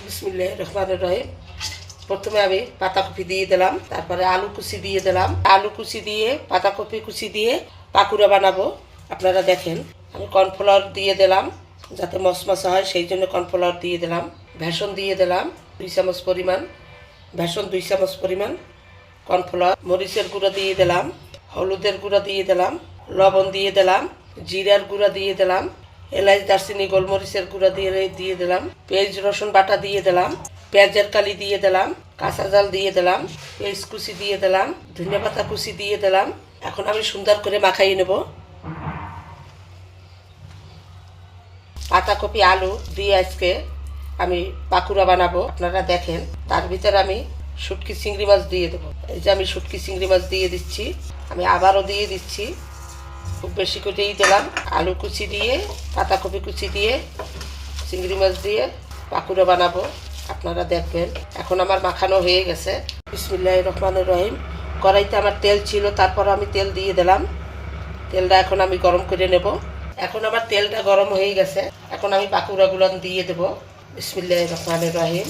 বিসমিল্লাহির রহমানির রহিম। প্রথমে আমি পাতাকপি দিয়ে দিলাম, তারপরে আলু কুচি দিয়ে দিলাম। আলু কুচি দিয়ে পাতাকপি কুচি দিয়ে পাকুড়া বানাবো। আপনারা দেখেন, আমি কর্নফ্লাওয়ার দিয়ে দিলাম যাতে মশমশা হয়, সেই জন্য কর্নফ্লাওয়ার দিয়ে দিলাম। বেসন দিয়ে দিলাম 2 চামচ পরিমাণ, বেসন 2 চামচ পরিমাণ, কর্নফ্লাওয়ার, মরিচের গুঁড়ো দিয়ে দিলাম, হলুদের গুঁড়ো দিয়ে দিলাম, লবণ দিয়ে দিলাম, জিরার গুঁড়া দিয়ে দিলাম, এলাচ দারচিনি গোলমরিচের গুঁড়া দিয়ে দিলাম, পেঁয়াজ রসুন বাটা দিয়ে দিলাম, পেঁয়াজের কালি দিয়ে দিলাম, কাঁচা জাল দিয়ে দিলাম, পেঁয়াজ কুচি দিয়ে দিলাম, ধনিয়া পাতা কুচি দিয়ে দিলাম। এখন আমি সুন্দর করে মাখাই নেব। পাতাকপি আলু দিয়ে আজকে আমি পাকুড়া বানাবো। আপনারা দেখেন, তার ভিতরে আমি শুটকি চিংড়ি মাছ দিয়ে দেবো। এই যে আমি শুটকি চিংড়ি মাছ দিয়ে দিচ্ছি, আমি আবারও দিয়ে দিচ্ছি, খুব বেশি করেই দিলাম। আলু কুচি দিয়ে, পাতাকপি কুচি দিয়ে, চিংড়ি মাছ দিয়ে পাকুড়া বানাবো। আপনারা দেখবেন। এখন আমার মাখানো হয়ে গেছে। বিসমিল্লাহির রহমানির রহিম। কড়াইতে আমার তেল ছিল, তারপর আমি তেল দিয়ে দিলাম। তেলটা এখন আমি গরম করে নেব। এখন আমার তেলটা গরম হয়ে গেছে, এখন আমি পাকুড়াগুলো দিয়ে দেব। বিসমিল্লাহির রহমানির রহিম।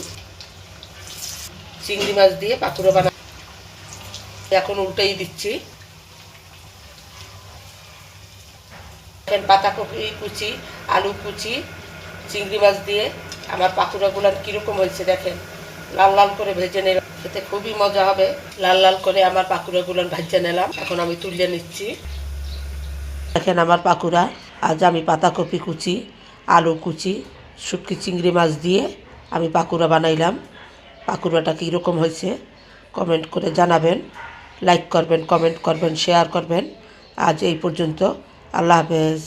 চিংড়ি মাছ দিয়ে পাকুড়া বানাবো। এখন উল্টেই দিচ্ছি। পাতাকপি কুচি, আলু কুচি, চিংড়ি মাছ দিয়ে আমার পাকুড়াগুলো কীরকম হয়েছে দেখেন। লাল লাল করে ভেজে নিলাম, খেতে খুবই মজা হবে। লাল লাল করে আমার পাকুড়াগুলো ভেজে নিলাম, এখন আমি তুলে নিচ্ছি। দেখেন আমার পাকুড়া। আজ আমি পাতাকপি কুচি, আলু কুচি, শুটকি চিংড়ি মাছ দিয়ে আমি পাকুড়া বানাইলাম। পাকুড়াটা কীরকম হয়েছে কমেন্ট করে জানাবেন। লাইক করবেন, কমেন্ট করবেন, শেয়ার করবেন। আজ এই পর্যন্ত। আল্লাহ হাফেজ।